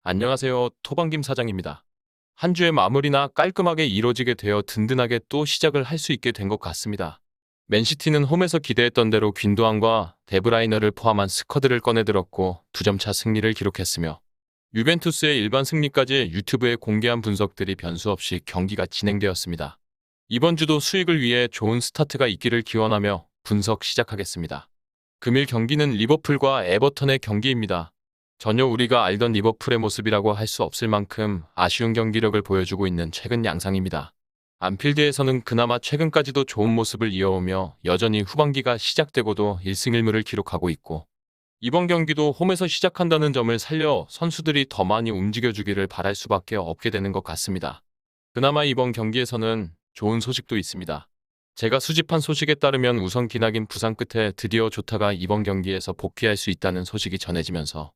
안녕하세요. 토방김 사장입니다. 한 주의 마무리나 깔끔하게 이뤄지게 되어 든든하게 또 시작을 할 수 있게 된 것 같습니다. 맨시티는 홈에서 기대했던 대로 귄도안과 데브라이너를 포함한 스쿼드를 꺼내들었고 2점 차 승리를 기록했으며 유벤투스의 일반 승리까지 유튜브에 공개한 분석들이 변수 없이 경기가 진행되었습니다. 이번 주도 수익을 위해 좋은 스타트가 있기를 기원하며 분석 시작하겠습니다. 금일 경기는 리버풀과 에버턴의 경기입니다. 전혀 우리가 알던 리버풀의 모습이라고 할 수 없을 만큼 아쉬운 경기력을 보여주고 있는 최근 양상입니다. 안필드에서는 그나마 최근까지도 좋은 모습을 이어오며 여전히 후반기가 시작되고도 1승 1무를 기록하고 있고 이번 경기도 홈에서 시작한다는 점을 살려 선수들이 더 많이 움직여주기를 바랄 수밖에 없게 되는 것 같습니다. 그나마 이번 경기에서는 좋은 소식도 있습니다. 제가 수집한 소식에 따르면 우선 기나긴 부상 끝에 드디어 조타가 이번 경기에서 복귀할 수 있다는 소식이 전해지면서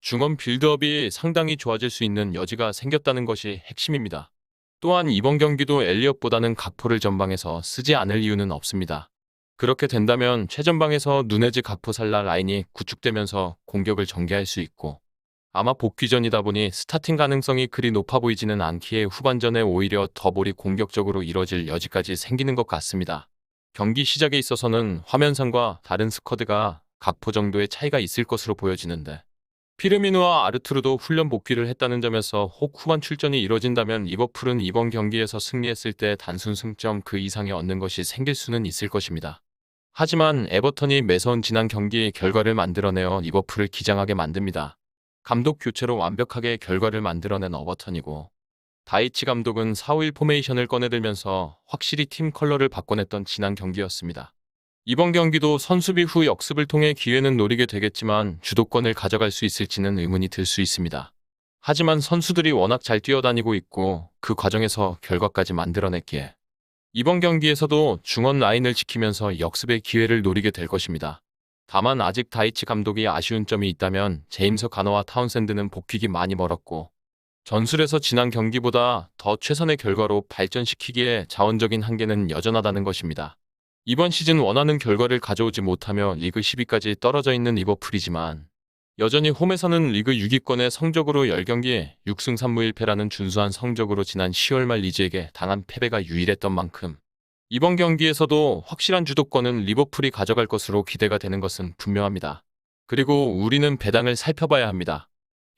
중원 빌드업이 상당히 좋아질 수 있는 여지가 생겼다는 것이 핵심입니다. 또한 이번 경기도 엘리엇보다는 각포를 전방에서 쓰지 않을 이유는 없습니다. 그렇게 된다면 최전방에서 누네즈 각포살라 라인이 구축되면서 공격을 전개할 수 있고 아마 복귀전이다 보니 스타팅 가능성이 그리 높아 보이지는 않기에 후반전에 오히려 더 볼이 공격적으로 이뤄질 여지까지 생기는 것 같습니다. 경기 시작에 있어서는 화면상과 다른 스쿼드가 각포 정도의 차이가 있을 것으로 보여지는데 피르미누와 아르투르도 훈련 복귀를 했다는 점에서 혹 후반 출전이 이뤄진다면 리버풀은 이번 경기에서 승리했을 때 단순 승점 그 이상의 얻는 것이 생길 수는 있을 것입니다. 하지만 에버턴이 매서운 지난 경기 결과를 만들어내어 리버풀을 기장하게 만듭니다. 감독 교체로 완벽하게 결과를 만들어낸 에버턴이고 다이치 감독은 4-5-1 포메이션을 꺼내들면서 확실히 팀 컬러를 바꿔냈던 지난 경기였습니다. 이번 경기도 선수비 후 역습을 통해 기회는 노리게 되겠지만 주도권을 가져갈 수 있을지는 의문이 들 수 있습니다. 하지만 선수들이 워낙 잘 뛰어다니고 있고 그 과정에서 결과까지 만들어냈기에 이번 경기에서도 중원 라인을 지키면서 역습의 기회를 노리게 될 것입니다. 다만 아직 다이치 감독이 아쉬운 점이 있다면 제임스 가너와 타운샌드는 복귀기 많이 멀었고 전술에서 지난 경기보다 더 최선의 결과로 발전시키기에 자원적인 한계는 여전하다는 것입니다. 이번 시즌 원하는 결과를 가져오지 못하며 리그 10위까지 떨어져 있는 리버풀이지만 여전히 홈에서는 리그 6위권의 성적으로 10경기에 6승 3무 1패라는 준수한 성적으로 지난 10월 말 리즈에게 당한 패배가 유일했던 만큼 이번 경기에서도 확실한 주도권은 리버풀이 가져갈 것으로 기대가 되는 것은 분명합니다. 그리고 우리는 배당을 살펴봐야 합니다.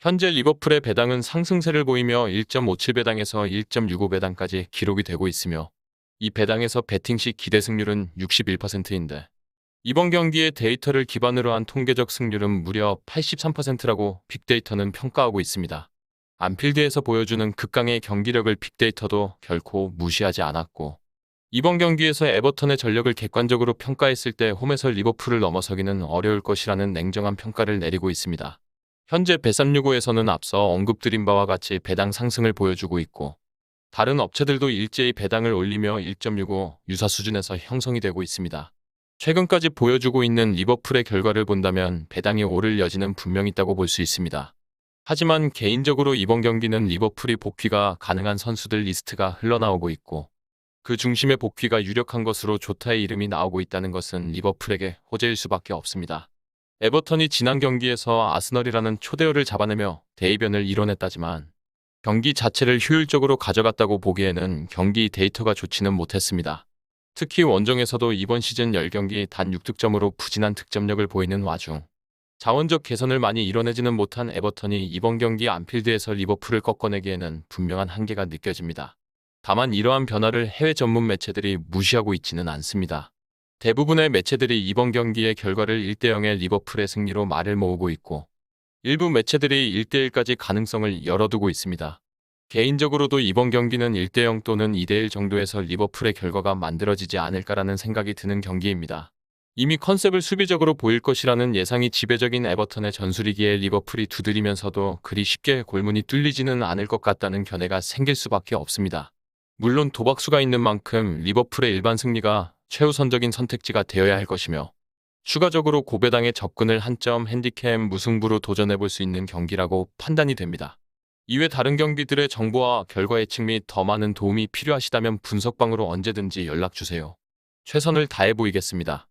현재 리버풀의 배당은 상승세를 보이며 1.57배당에서 1.65배당까지 기록이 되고 있으며 이 배당에서 배팅 시 기대 승률은 61%인데 이번 경기의 데이터를 기반으로 한 통계적 승률은 무려 83%라고 빅데이터는 평가하고 있습니다. 안필드에서 보여주는 극강의 경기력을 빅데이터도 결코 무시하지 않았고 이번 경기에서 에버턴의 전력을 객관적으로 평가했을 때 홈에서 리버풀을 넘어서기는 어려울 것이라는 냉정한 평가를 내리고 있습니다. 현재 bet365에서는 앞서 언급드린 바와 같이 배당 상승을 보여주고 있고 다른 업체들도 일제히 배당을 올리며 1.65 유사 수준에서 형성이 되고 있습니다. 최근까지 보여주고 있는 리버풀의 결과를 본다면 배당이 오를 여지는 분명히 있다고 볼 수 있습니다. 하지만 개인적으로 이번 경기는 리버풀이 복귀가 가능한 선수들 리스트가 흘러나오고 있고 그 중심의 복귀가 유력한 것으로 조타의 이름이 나오고 있다는 것은 리버풀에게 호재일 수밖에 없습니다. 에버턴이 지난 경기에서 아스널이라는 초대열을 잡아내며 대이변을 이뤄냈다지만 경기 자체를 효율적으로 가져갔다고 보기에는 경기 데이터가 좋지는 못했습니다. 특히 원정에서도 이번 시즌 10경기 단 6득점으로 부진한 득점력을 보이는 와중 자원적 개선을 많이 이뤄내지는 못한 에버턴이 이번 경기 안필드에서 리버풀을 꺾어내기에는 분명한 한계가 느껴집니다. 다만 이러한 변화를 해외 전문 매체들이 무시하고 있지는 않습니다. 대부분의 매체들이 이번 경기의 결과를 1대0의 리버풀의 승리로 말을 모으고 있고 일부 매체들이 1대1까지 가능성을 열어두고 있습니다. 개인적으로도 이번 경기는 1대0 또는 2대1 정도에서 리버풀의 결과가 만들어지지 않을까라는 생각이 드는 경기입니다. 이미 컨셉을 수비적으로 보일 것이라는 예상이 지배적인 에버턴의 전술이기에 리버풀이 두드리면서도 그리 쉽게 골문이 뚫리지는 않을 것 같다는 견해가 생길 수밖에 없습니다. 물론 도박수가 있는 만큼 리버풀의 일반 승리가 최우선적인 선택지가 되어야 할 것이며 추가적으로 고배당의 접근을 한 점 핸디캡 무승부로 도전해볼 수 있는 경기라고 판단이 됩니다. 이외 다른 경기들의 정보와 결과 예측 및 더 많은 도움이 필요하시다면 분석방으로 언제든지 연락주세요. 최선을 다해 보이겠습니다.